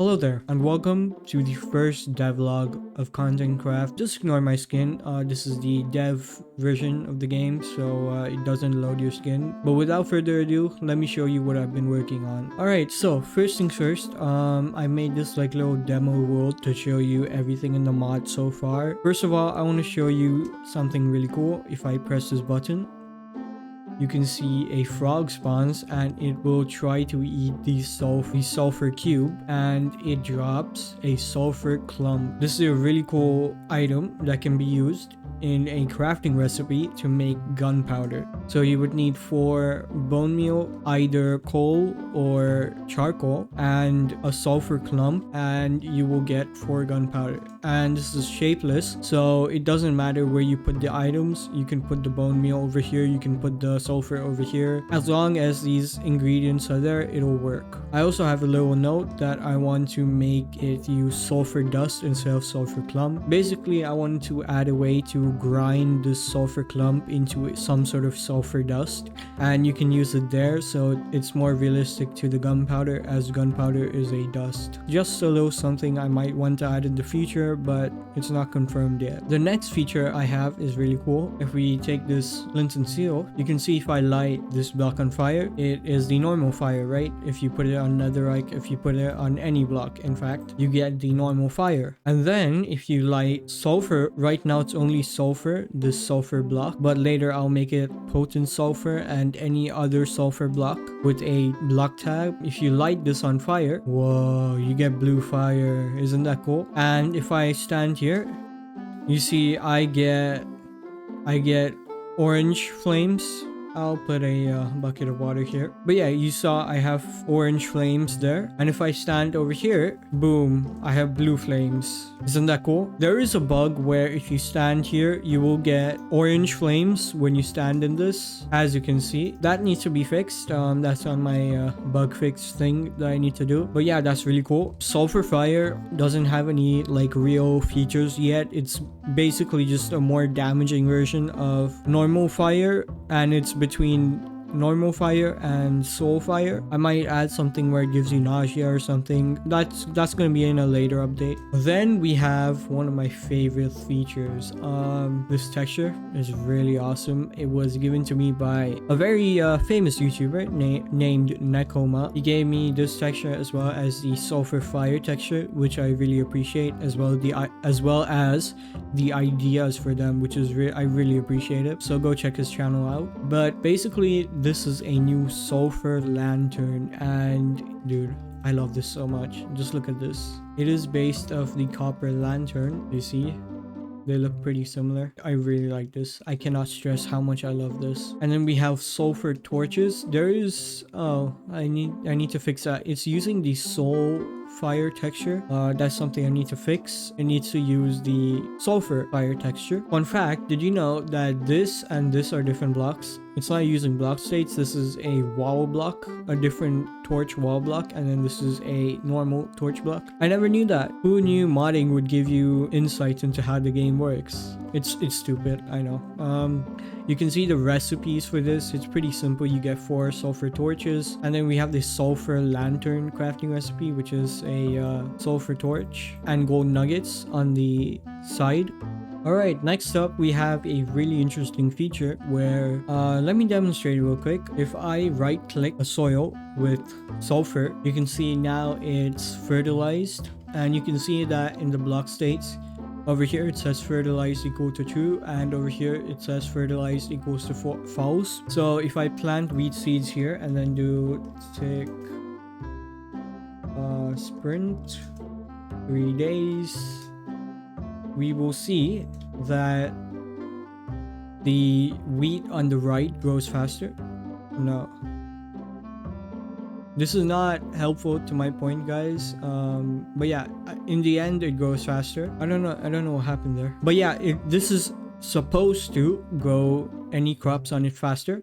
Hello there, and welcome to the first devlog of Contentcraft. Just ignore my skin. This is the dev version of the game, so it doesn't load your skin. But without further ado, let me show you what I've been working on. Alright, so first things first, I made this like little demo world to show you everything in the mod so far. First of all, I want to show you something really cool. If I press this button, you can see a frog spawns and it will try to eat the sulfur cube, and it drops a sulfur clump. This is a really cool item that can be used in a crafting recipe to make gunpowder. So you would need 4 bone meal, either coal or charcoal, and a sulfur clump, and you will get 4 gunpowder. And this is shapeless, so it doesn't matter where you put the items. You can put the bone meal over here, you can put the sulfur over here. As long as these ingredients are there, it'll work. I also have a little note that I want to make it use sulfur dust instead of sulfur clump. Basically, I wanted to add a way to grind this sulfur clump into some sort of sulfur dust, and you can use it there, so it's more realistic to the gunpowder, as gunpowder is a dust. Just a little something I might want to add in the future, but it's not confirmed yet. The next feature I have is really cool. If we take this flint and steel, you can see if I light this block on fire, it is the normal fire, right? If you put it on netherite, if you put it on any block, in fact, you get the normal fire. And then if you light sulfur, right now it's only sulfur, this sulfur block, but later I'll make it potent sulfur and any other sulfur block with a block tag. If you light this on fire, whoa, you get blue fire. Isn't that cool? And if I stand here, you see I get orange flames. I'll put a bucket of water here. But yeah, you saw I have orange flames there. And if I stand over here, boom, I have blue flames. Isn't that cool? There is a bug where if you stand here, you will get orange flames when you stand in this. As you can see, that needs to be fixed. That's on my bug fix thing that I need to do. But yeah, that's really cool. Sulfur fire doesn't have any like real features yet. It's basically just a more damaging version of normal fire, and it's between normal fire and soul fire. I might add something where it gives you nausea or something. That's gonna be in a later update. Then we have one of my favorite features. This texture is really awesome. It was given to me by a very famous YouTuber named Nekoma. He gave me this texture as well as the sulfur fire texture, which I really appreciate, as well as the ideas for them, which is I really appreciate it. So go check his channel out. But basically, this is a new sulfur lantern, and dude, I love this so much. Just look at this. It is based off the copper lantern. You see, they look pretty similar. I really like this. I cannot stress how much I love this. And then we have sulfur torches. There is I need to fix that. It's using the soul fire texture. That's something I need to fix. It needs to use the sulfur fire texture. Fun fact, did you know that this and this are different blocks? It's not using block states. This is a wall block, a different torch wall block, and then this is a normal torch block. I never knew that. Who knew modding would give you insights into how the game works? It's stupid, I know. You can see the recipes for this. It's pretty simple. You get 4 sulfur torches, and then we have this sulfur lantern crafting recipe, which is a sulfur torch and gold nuggets on the side. Alright, next up we have a really interesting feature where, let me demonstrate real quick. If I right click a soil with sulfur, you can see now it's fertilized, and you can see that in the block states. Over here it says fertilized equal to true, and over here it says fertilized equals to false. So if I plant wheat seeds here and then do tick sprint 3 days, we will see that the wheat on the right grows faster. No, this is not helpful to my point, guys. But yeah, in the end it grows faster. I don't know what happened there, but yeah, this is supposed to grow any crops on it faster.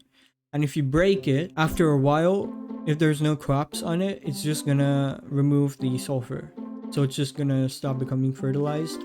And if you break it after a while, if there's no crops on it, it's just gonna remove the sulfur, so it's just gonna stop becoming fertilized.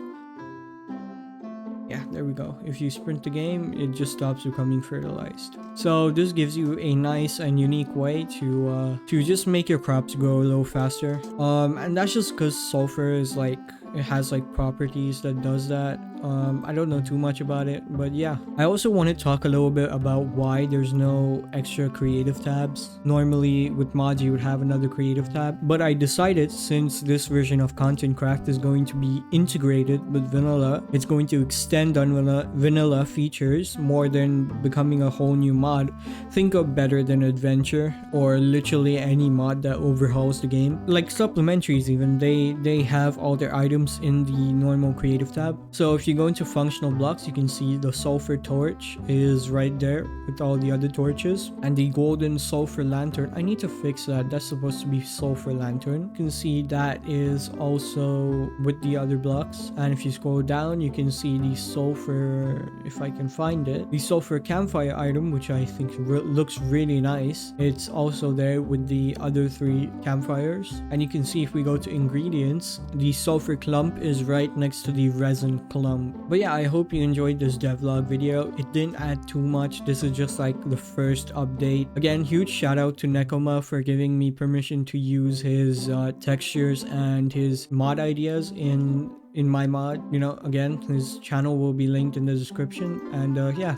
Yeah, there we go. If you sprint the game, it just stops becoming fertilized. So this gives you a nice and unique way to just make your crops grow a little faster. And that's just because sulfur is like, it has like properties that does that. I don't know too much about it, but yeah. I also want to talk a little bit about why there's no extra creative tabs. Normally with mods you would have another creative tab, but I decided since this version of Contentcraft is going to be integrated with vanilla, it's going to extend on vanilla features more than becoming a whole new mod. Think of better than adventure or literally any mod that overhauls the game. Like supplementaries even, they have all their items in the normal creative tab. So if you go into functional blocks, you can see the sulfur torch is right there with all the other torches, and the golden sulfur lantern. I need to fix that. That's supposed to be sulfur lantern. You can see that is also with the other blocks, and if you scroll down you can see the sulfur, if I can find it, the sulfur campfire item, which I think looks really nice. It's also there with the other 3 campfires, and you can see if we go to ingredients, the sulfur clump is right next to the resin clump. But yeah, I hope you enjoyed this devlog video. It didn't add too much. This is just like the first update. Again, huge shout out to Nekoma for giving me permission to use his textures and his mod ideas in my mod. You know, again, his channel will be linked in the description. And yeah,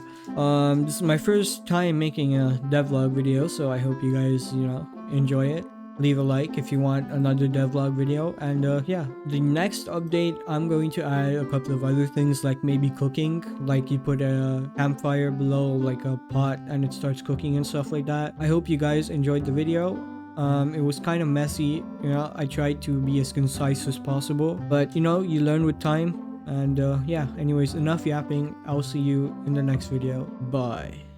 this is my first time making a devlog video, so I hope you guys, you know, enjoy it. Leave a like if you want another devlog video. And yeah, the next update I'm going to add a couple of other things, like maybe cooking, like you put a campfire below like a pot and it starts cooking and stuff like that. I hope you guys enjoyed the video. It was kind of messy, you know. I tried to be as concise as possible, but you know, you learn with time. And yeah, anyways, enough yapping. I'll see you in the next video. Bye.